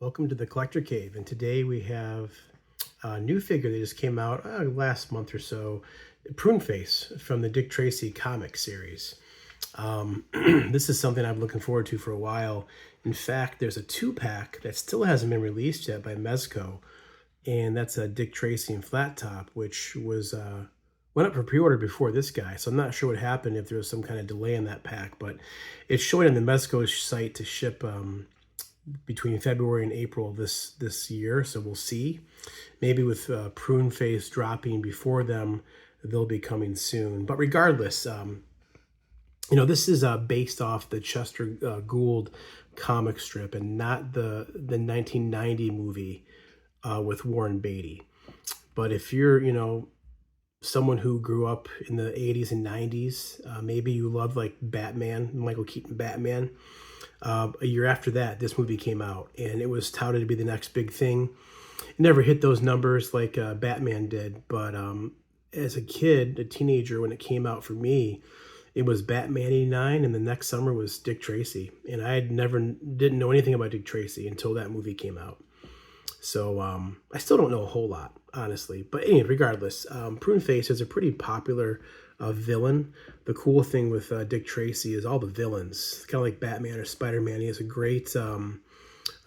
Welcome to the Collector Cave, and today we have a new figure that just came out last month or so, Pruneface from the Dick Tracy comic series. This is something I've been looking forward to for a while. In fact, there's a 2-pack that still hasn't been released yet by Mezco, and that's a Dick Tracy and Flat Top, which was went up for pre-order before this guy. So I'm not sure what happened, if there was some kind of delay in that pack, but it's showing on the Mezco site to ship between February and April this year, so we'll see. Maybe with Pruneface dropping before them, they'll be coming soon. But regardless, this is based off the Chester Gould comic strip and not the 1990 movie with Warren Beatty. But if you're, someone who grew up in the 80s and 90s, maybe you love like Batman, Michael Keaton Batman. A year after that, this movie came out, and it was touted to be the next big thing. It never hit those numbers like Batman did, but as a kid, a teenager, when it came out for me, it was Batman '89, and the next summer was Dick Tracy. And I didn't know anything about Dick Tracy until that movie came out. So I still don't know a whole lot, honestly. But anyway, regardless, Pruneface is a pretty popular villain. The cool thing with Dick Tracy is all the villains. Kind of like Batman or Spider-Man. He has a great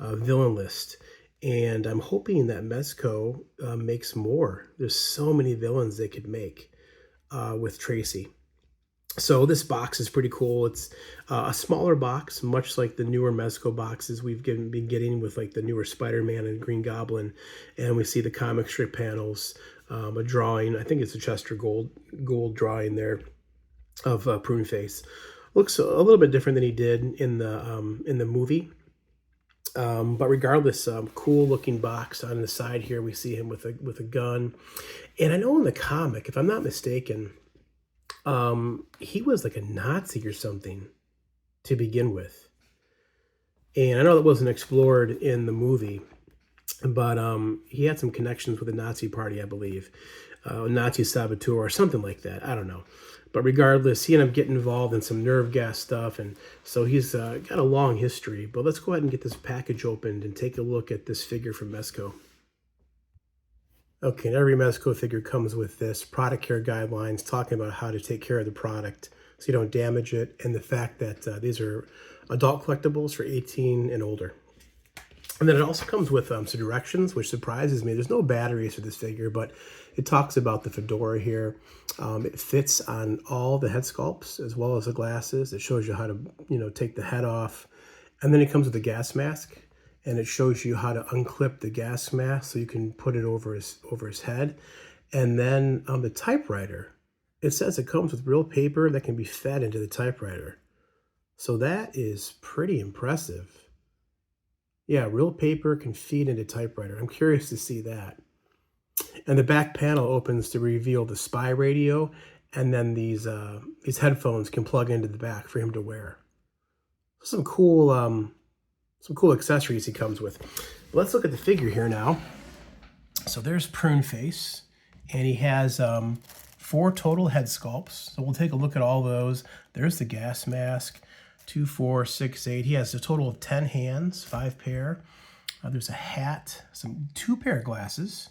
villain list. And I'm hoping that Mezco makes more. There's so many villains they could make with Tracy. So this box is pretty cool. It's a smaller box, much like the newer Mezco boxes we've been getting with like the newer Spider-Man and Green Goblin. And we see the comic strip panels, a drawing. I think it's a Chester Gould drawing there of Pruneface. Looks a little bit different than he did in the movie. But regardless, cool looking box. On the side here, we see him with a gun. And I know in the comic, if I'm not mistaken, he was like a Nazi or something to begin with. And I know that wasn't explored in the movie, but he had some connections with the Nazi party, I believe. Nazi saboteur or something like that. I don't know. But regardless, he ended up getting involved in some nerve gas stuff, and so he's got a long history. But let's go ahead and get this package opened and take a look at this figure from Mezco. Okay, and every Mezco figure comes with this product care guidelines talking about how to take care of the product so you don't damage it, and the fact that these are adult collectibles for 18 and older. And then it also comes with some directions, which surprises me. There's no batteries for this figure, but it talks about the fedora here. It fits on all the head sculpts as well as the glasses. It shows you how to, take the head off. And then it comes with a gas mask, and it shows you how to unclip the gas mask so you can put it over his head. And then on the typewriter, it says it comes with real paper that can be fed into the typewriter. So that is pretty impressive. Yeah, real paper can feed into typewriter. I'm curious to see that. And the back panel opens to reveal the spy radio, and then these headphones can plug into the back for him to wear. Some cool accessories he comes with. But let's look at the figure here now. So there's Pruneface, and he has 4 total head sculpts. So we'll take a look at all those. There's the gas mask. 2, 4, 6, 8. He has a total of 10 hands, 5 pair. There's a hat, 2 pair of glasses.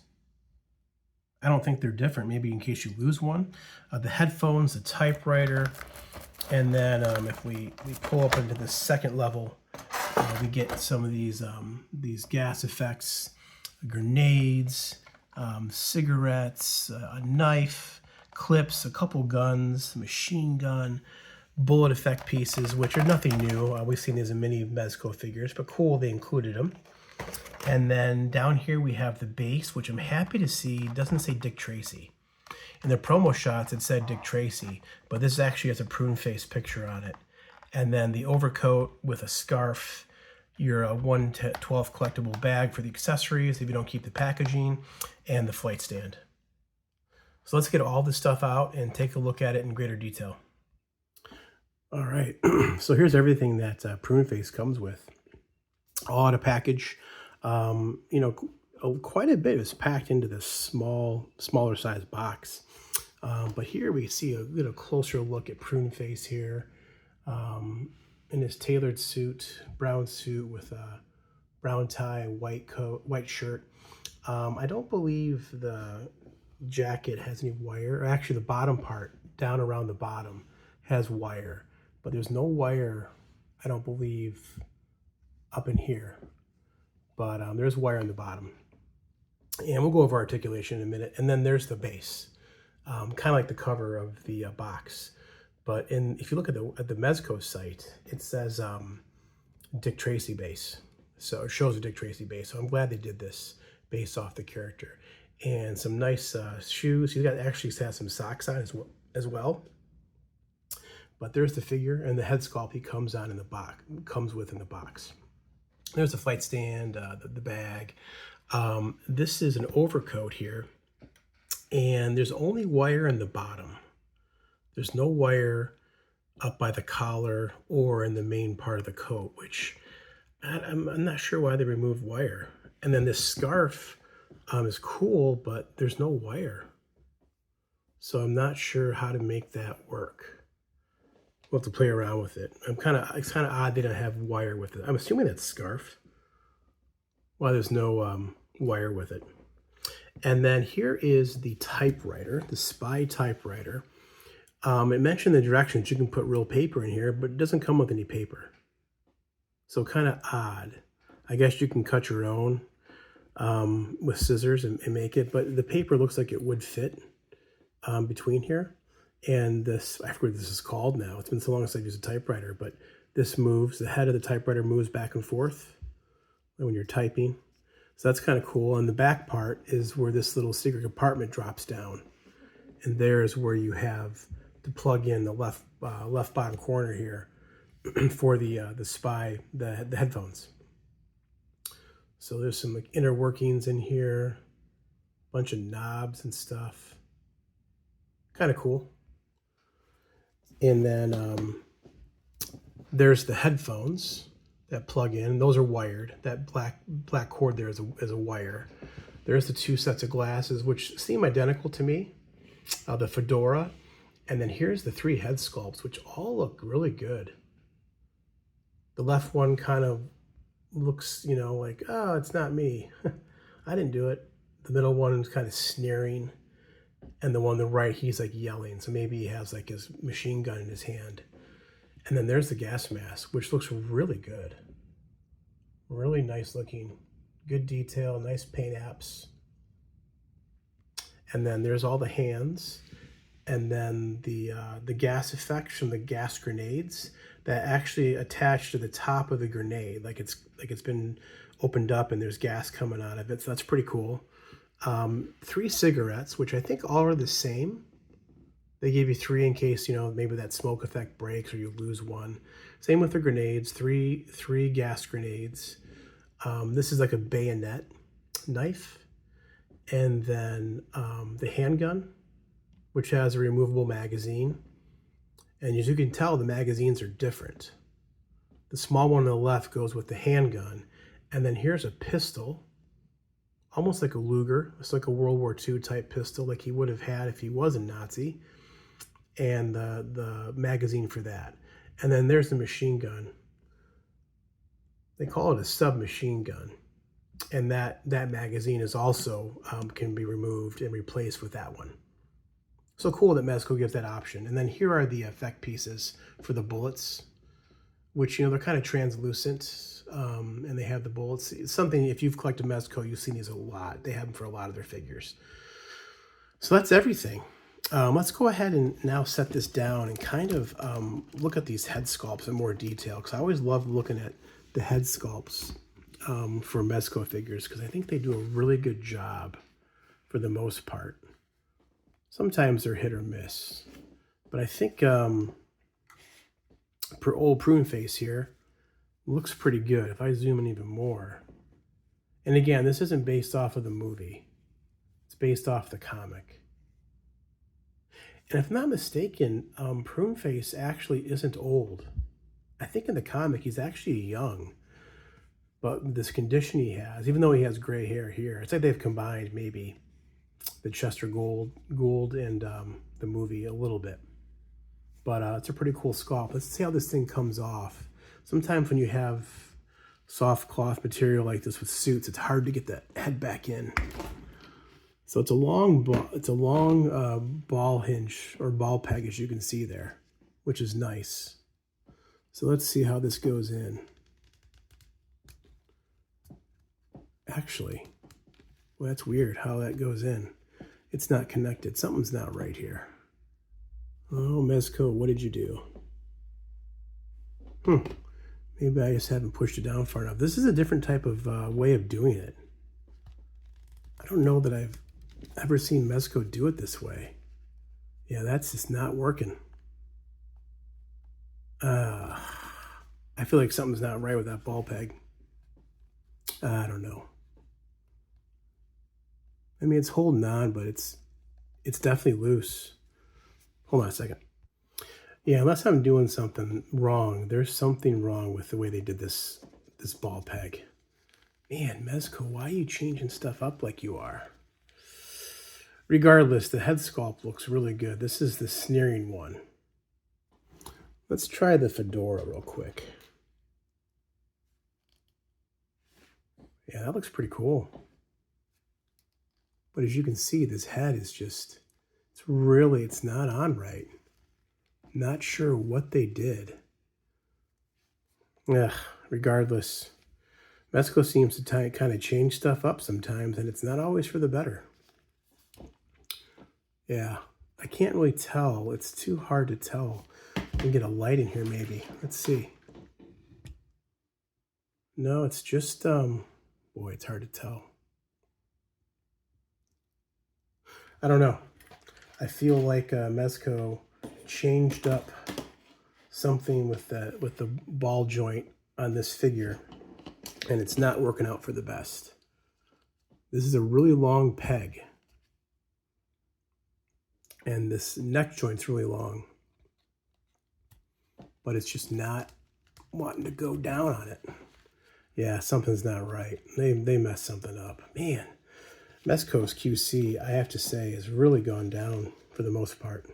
I don't think they're different, maybe in case you lose one. The headphones, the typewriter, and then if we pull up into the second level, we get some of these gas effects, grenades, cigarettes, a knife, clips, a couple guns, machine gun, bullet effect pieces, which are nothing new. We've seen these in many Mezco figures, but cool they included them. And then down here we have the base, which I'm happy to see doesn't say Dick Tracy. In the promo shots it said Dick Tracy, but this actually has a Pruneface picture on it. And then the overcoat with a scarf, your 1/12 collectible bag for the accessories if you don't keep the packaging, and the flight stand. So let's get all this stuff out and take a look at it in greater detail. All right, so here's everything that Pruneface comes with. All in a package. Quite a bit is packed into this smaller size box. But here we see a closer look at Pruneface here in his tailored suit, brown suit with brown tie, white coat, white shirt. I don't believe the jacket has any wire. Or actually, the bottom part, down around the bottom, has wire. But there's no wire, I don't believe, up in here. But there's wire on the bottom. And we'll go over articulation in a minute. And then there's the base, kind of like the cover of the box. But if you look at the Mezco site, it says Dick Tracy base. So it shows a Dick Tracy base. So I'm glad they did this based off the character. And some nice shoes. He's got actually has some socks on as well. But there's the figure, and the head sculpt he comes with in the box. There's the flight stand, the bag. This is an overcoat here, and there's only wire in the bottom. There's no wire up by the collar or in the main part of the coat, which I'm not sure why they removed wire. And then this scarf is cool, but there's no wire. So I'm not sure how to make that work. We'll have to play around with it. It's kind of odd they don't have wire with it. I'm assuming that's scarf. Why there's no wire with it. And then here is the typewriter, the spy typewriter. It mentioned the directions. You can put real paper in here, but it doesn't come with any paper. So kind of odd. I guess you can cut your own with scissors and make it, but the paper looks like it would fit between here. And this, I forget what this is called now. It's been so long since I've used a typewriter, but this moves. The head of the typewriter moves back and forth when you're typing. So that's kind of cool. And the back part is where this little secret compartment drops down. And there's where you have to plug in the left bottom corner here for the headphones. So there's some like inner workings in here, bunch of knobs and stuff. Kind of cool. And then there's the headphones that plug in. Those are wired. That black cord there is a wire. There's the two sets of glasses, which seem identical to me. The fedora. And then here's the three head sculpts, which all look really good. The left one kind of looks, like, oh, it's not me. I didn't do it. The middle one is kind of sneering. And the one on the right, he's like yelling. So maybe he has like his machine gun in his hand. And then there's the gas mask, which looks really good. Really nice looking. Good detail, nice paint apps. And then there's all the hands. And then the gas effects from the gas grenades that actually attach to the top of the grenade. Like it's been opened up and there's gas coming out of it. So that's pretty cool. 3 cigarettes, which I think all are the same. They gave you 3 in case, maybe that smoke effect breaks or you lose one. Same with the grenades, three gas grenades. This is like a bayonet knife. And then the handgun, which has a removable magazine. And as you can tell, the magazines are different. The small one on the left goes with the handgun. And then here's a pistol, almost like a Luger. It's like a World War II type pistol like he would have had if he was a Nazi. And the magazine for that. And then there's the machine gun. They call it a submachine gun. And that magazine is also can be removed and replaced with that one. So cool that Mezco gives that option. And then here are the effect pieces for the bullets, which, they're kind of translucent, and they have the bullets. It's something, if you've collected Mezco, you've seen these a lot. They have them for a lot of their figures. So that's everything. Let's go ahead and now set this down and kind of look at these head sculpts in more detail, because I always love looking at the head sculpts for Mezco figures, because I think they do a really good job for the most part. Sometimes they're hit or miss, but I think old Pruneface here looks pretty good if I zoom in even more. And again, this isn't based off of the movie. It's based off the comic. And if I'm not mistaken, Pruneface actually isn't old. I think in the comic he's actually young. But this condition he has, even though he has gray hair here, it's like they've combined maybe the Chester Gould and the movie a little bit. But it's a pretty cool sculpt. Let's see how this thing comes off. Sometimes when you have soft cloth material like this with suits, it's hard to get that head back in. So it's a long ball hinge or ball peg, as you can see there, which is nice. So let's see how this goes in. Actually, well, that's weird how that goes in. It's not connected. Something's not right here. Oh, Mezco, what did you do? Maybe I just haven't pushed it down far enough. This is a different type of way of doing it. I don't know that I've ever seen Mezco do it this way. Yeah, that's just not working. I feel like something's not right with that ball peg. I don't know. I mean, it's holding on, but it's definitely loose. Hold on a second. Yeah, unless I'm doing something wrong, there's something wrong with the way they did this ball peg. Man, Mezco, why are you changing stuff up like you are? Regardless, the head sculpt looks really good. This is the sneering one. Let's try the fedora real quick. Yeah, that looks pretty cool. But as you can see, this head is just, it's not on right. Not sure what they did. Yeah, regardless, Mezco seems to kind of change stuff up sometimes, and it's not always for the better. Yeah, I can't really tell. It's too hard to tell. I can get a light in here maybe. Let's see. No, it's just, boy, it's hard to tell. I don't know. I feel like Mezco changed up something with the ball joint on this figure, and it's not working out for the best. This is a really long peg, and this neck joint's really long, but it's just not wanting to go down on it. Yeah, something's not right. They messed something up. Man, Mezco's QC, I have to say, has really gone down for the most part.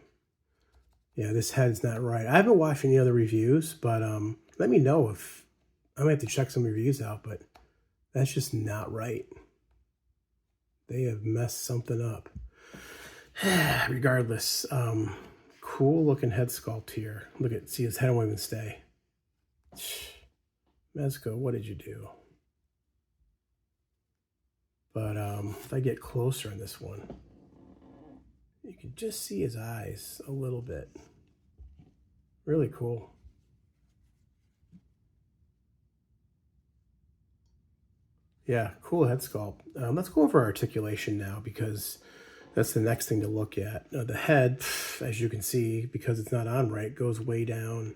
Yeah, this head's not right. I haven't watched any other reviews, but let me know if I might have to check some reviews out, but that's just not right. They have messed something up. Regardless, cool looking head sculpt here. Look at, see, his head won't even stay. Mezco, what did you do? But if I get closer on this one, you can just see his eyes a little bit. Really cool. Yeah, cool head sculpt. Let's go over articulation now, because that's the next thing to look at. The head, as you can see, because it's not on right, goes way down,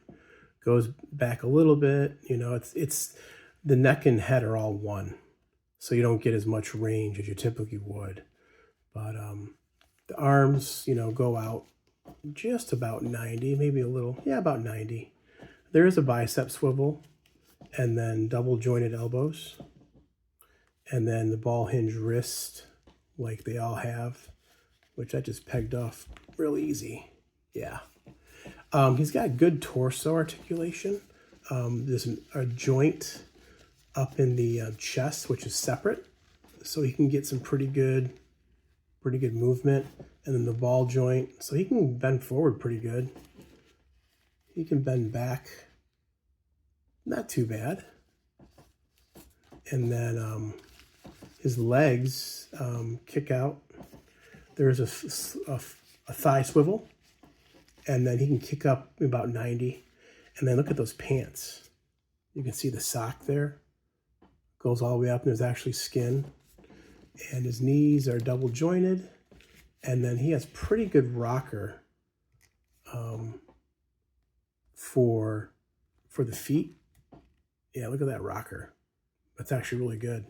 goes back a little bit. You know, it's the neck and head are all one, so you don't get as much range as you typically would. But the arms, you know, go out just about 90, maybe a little, yeah, about 90. There is a bicep swivel, and then double jointed elbows, and then the ball hinge wrist, like they all have, which I just pegged off real easy. Yeah. He's got good torso articulation. There's a joint up in the chest, which is separate, so he can get some pretty good movement. And then the ball joint, so he can bend forward pretty good. He can bend back, not too bad. And then his legs kick out. There's a thigh swivel, and then he can kick up about 90. And then look at those pants. You can see the sock there. Goes all the way up, and there's actually skin. And his knees are double jointed. And then he has pretty good rocker for the feet. Yeah, look at that rocker. That's actually really good.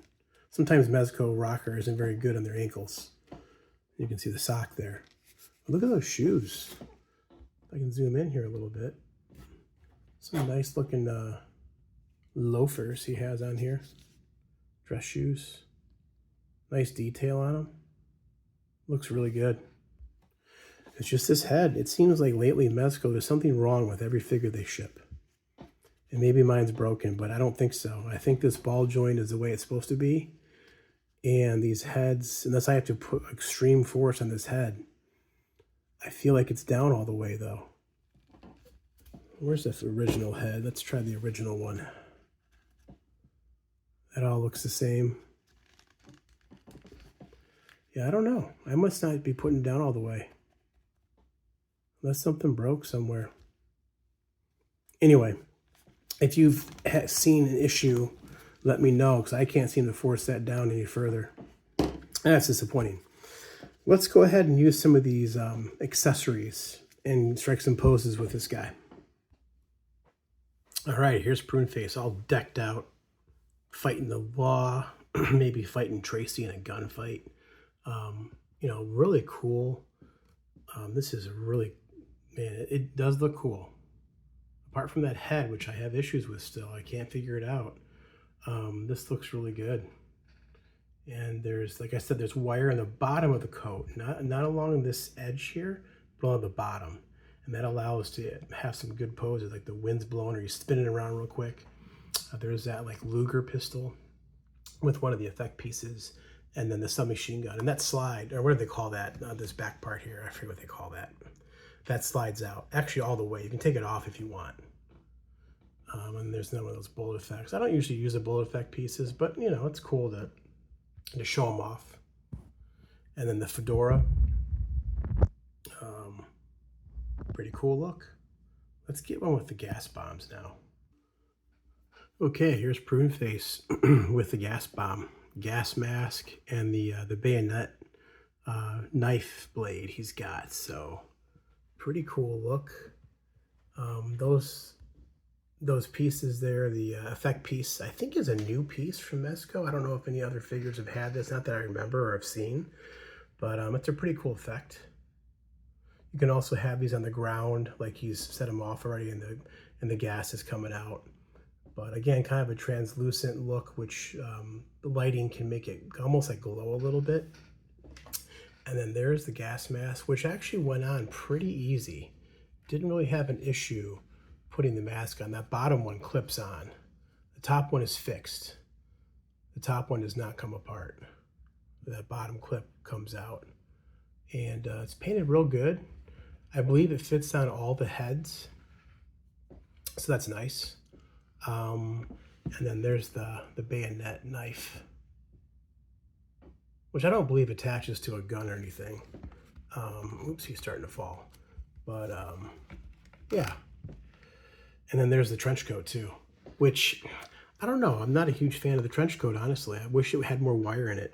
Sometimes Mezco rocker isn't very good on their ankles. You can see the sock there. But look at those shoes. I can zoom in here a little bit. Some nice looking loafers he has on here. Dress shoes. Nice detail on them. Looks really good. It's just this head. It seems like lately Mezco, there's something wrong with every figure they ship. And maybe mine's broken, but I don't think so. I think this ball joint is the way it's supposed to be. And these heads, unless I have to put extreme force on this head, I feel like it's down all the way though. Where's the original head? Let's try the original one. That all looks the same. Yeah, I don't know. I must not be putting it down all the way. Unless something broke somewhere. Anyway, if you've seen an issue, let me know, because I can't seem to force that down any further. That's disappointing. Let's go ahead and use some of these accessories and strike some poses with this guy. All right, here's Pruneface all decked out, fighting the law, maybe fighting Tracy in a gunfight. You know, really cool. This is really, man, it does look cool. Apart from that head, which I have issues with still, I can't figure it out. This looks really good. And there's, like I said, there's wire in the bottom of the coat, not along this edge here, but along the bottom. And that allows to have some good poses, like the wind's blowing or you spin it around real quick. There's that like Luger pistol with one of the effect pieces, and then the submachine gun. And that slide, or what do they call that? This back part here, I forget what they call that. That slides out, actually all the way. You can take it off if you want. And there's none of those bullet effects. I don't usually use the bullet effect pieces, but you know, it's cool to show them off. And then the fedora, pretty cool look. Let's get one with the gas bombs now. Okay, here's Pruneface with the gas bomb, gas mask, and the bayonet knife blade he's got. So pretty cool look. Those pieces there, the effect piece, I think is a new piece from Mezco. I don't know if any other figures have had this, not that I remember or have seen, but it's a pretty cool effect. You can also have these on the ground, like he's set them off already and the gas is coming out. But again, kind of a translucent look, which the lighting can make it almost like glow a little bit. And then there's the gas mask, which actually went on pretty easy. Didn't really have an issue putting the mask on. That bottom one clips on. The top one is fixed. The top one does not come apart. That bottom clip comes out. And it's painted real good. I believe it fits on all the heads. So that's nice. And then there's the bayonet knife, which I don't believe attaches to a gun or anything. Oops, he's starting to fall. But yeah. And then there's the trench coat too, which I don't know. I'm not a huge fan of the trench coat, honestly. I wish it had more wire in it.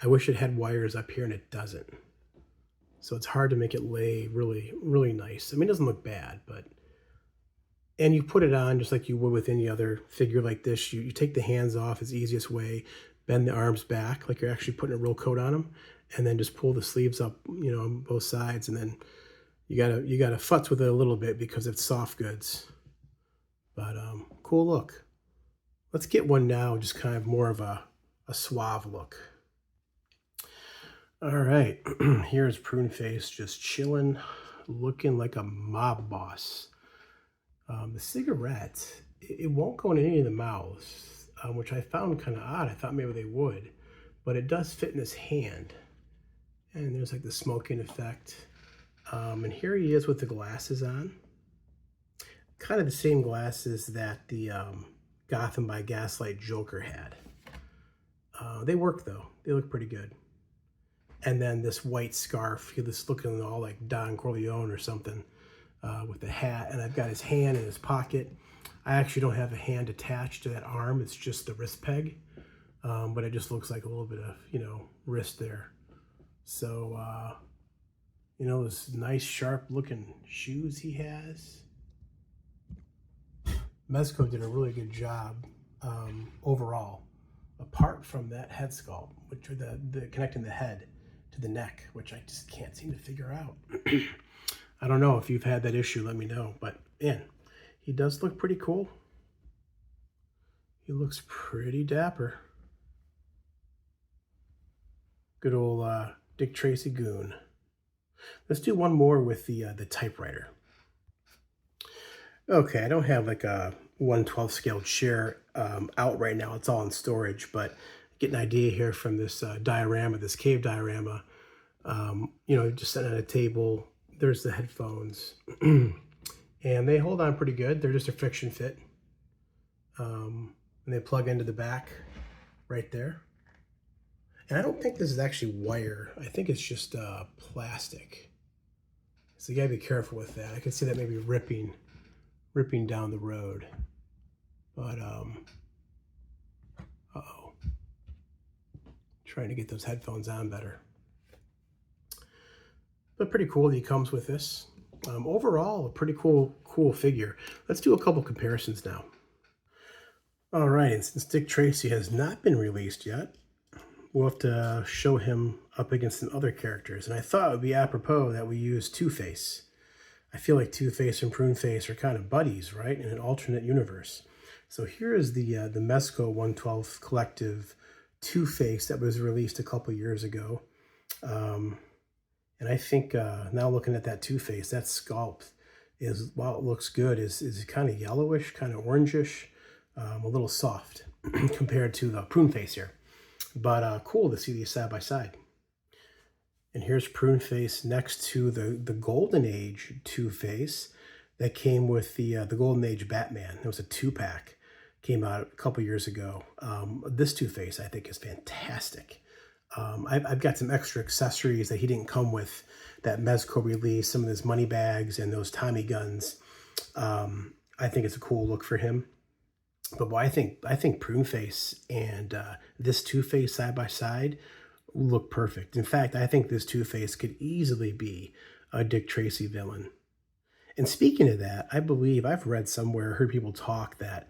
I wish it had wires up here and it doesn't. So it's hard to make it lay really, really nice. I mean, it doesn't look bad, but, and you put it on just like you would with any other figure like this. You take the hands off, it's the easiest way, bend the arms back like you're actually putting a real coat on them, and then just pull the sleeves up, you know, on both sides, and then you gotta futz with it a little bit because it's soft goods. But cool look. Let's get one now, just kind of more of a suave look. All right, here's Pruneface just chilling, looking like a mob boss. The cigarette, it won't go in any of the mouths, which I found kind of odd. I thought maybe they would, but it does fit in his hand. And there's like the smoking effect. And here he is with the glasses on. Kind of the same glasses that the Gotham by Gaslight Joker had. They work though, they look pretty good. And then this white scarf, he's looking all like Don Corleone or something with the hat. And I've got his hand in his pocket. I actually don't have a hand attached to that arm. It's just the wrist peg. But it just looks like a little bit of, you know, wrist there. So, you know, those nice sharp looking shoes he has. Mezco did a really good job overall, apart from that head sculpt, which are the connecting the head to the neck, which I just can't seem to figure out. I don't know if you've had that issue, let me know. But man, he does look pretty cool. He looks pretty dapper. Good old Dick Tracy goon. Let's do one more with the typewriter. Okay, I don't have like 1/12 scaled share out right now. It's all in storage, but get an idea here from this diorama, this cave diorama. You know, just sitting at a table. There's the headphones, and they hold on pretty good. They're just a friction fit, and they plug into the back right there. And I don't think this is actually wire. I think it's just plastic. So you gotta be careful with that. I can see that maybe ripping down the road. But uh-oh. Trying to get those headphones on better. But pretty cool that he comes with this. Overall, a pretty cool figure. Let's do a couple comparisons now. All right, and since Dick Tracy has not been released yet, we'll have to show him up against some other characters. And I thought it would be apropos that we use Two-Face. I feel like Two-Face and Pruneface are kind of buddies, right, in an alternate universe. So here is the Mezco 1/12 collective Two-Face that was released a couple years ago. And I think now looking at that Two-Face, that sculpt is, while it looks good, is kind of yellowish, kind of orangish, a little soft compared to the Pruneface here. But cool to see these side by side. And here's Pruneface next to the Golden Age Two-Face that came with the Golden Age Batman. It was a 2-pack, came out a couple years ago. This Two-Face I think is fantastic. I've got some extra accessories that he didn't come with that Mezco release, some of his money bags and those Tommy guns. I think it's a cool look for him. But boy, I think Pruneface and this Two-Face side by side look perfect. In fact, I think this Two-Face could easily be a Dick Tracy villain. And speaking of that, I believe I've read somewhere, heard people talk that,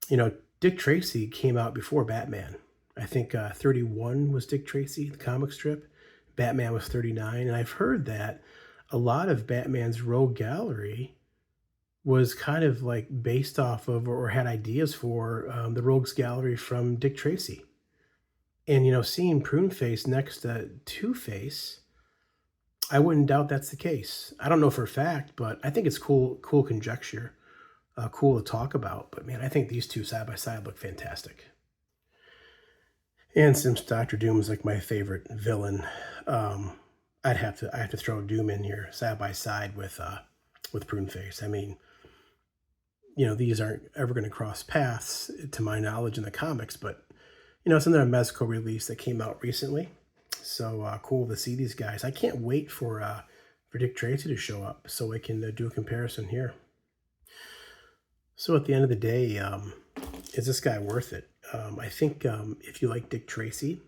you know, Dick Tracy came out before Batman. I think 31 was Dick Tracy, the comic strip. Batman was 39. And I've heard that a lot of Batman's rogue gallery was kind of like based off of or had ideas for the rogues gallery from Dick Tracy. And, you know, seeing Pruneface next to Two-Face, I wouldn't doubt that's the case. I don't know for a fact, but I think it's cool conjecture, cool to talk about. But man, I think these two side by side look fantastic. And since Dr. Doom is like my favorite villain, I have to throw Doom in here side by side with Pruneface. I mean, you know, these aren't ever going to cross paths to my knowledge in the comics, but you know, it's another Mezco release that came out recently. So cool to see these guys. I can't wait for Dick Tracy to show up so we can do a comparison here. So at the end of the day, is this guy worth it? I think if you like Dick Tracy,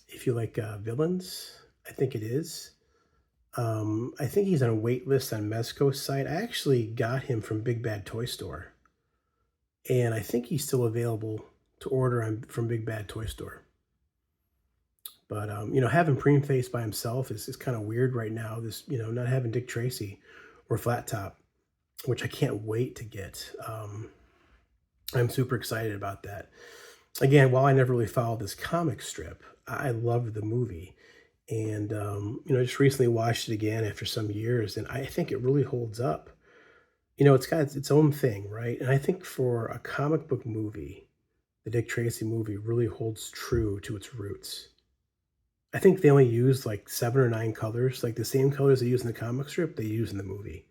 if you like villains, I think it is. I think he's on a wait list on Mezco's site. I actually got him from Big Bad Toy Store. And I think he's still available to order from Big Bad Toy Store. But, you know, having Pruneface by himself is kind of weird right now. This, you know, not having Dick Tracy or Flat Top, which I can't wait to get. I'm super excited about that. Again, while I never really followed this comic strip, I loved the movie. And, you know, I just recently watched it again after some years, and I think it really holds up. You know, it's got its own thing, right? And I think for a comic book movie, the Dick Tracy movie really holds true to its roots. I think they only used like 7 or 9 colors, like the same colors they use in the comic strip, they use in the movie.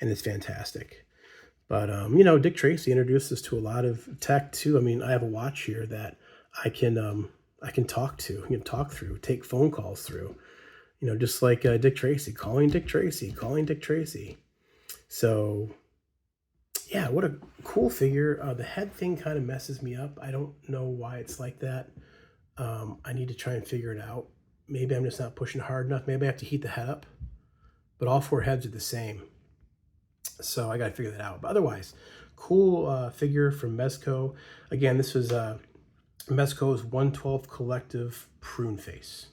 And it's fantastic. But, you know, Dick Tracy introduced us to a lot of tech too. I mean, I have a watch here that I can talk to, talk through, take phone calls through, you know, just like Dick Tracy, calling Dick Tracy. So, yeah, what a cool figure. The head thing kind of messes me up. I don't know why it's like that. I need to try and figure it out. Maybe I'm just not pushing hard enough. Maybe I have to heat the head up. But all 4 heads are the same. So I got to figure that out. But otherwise, cool figure from Mezco. Again, this was Mezco's 1/12 collective Pruneface.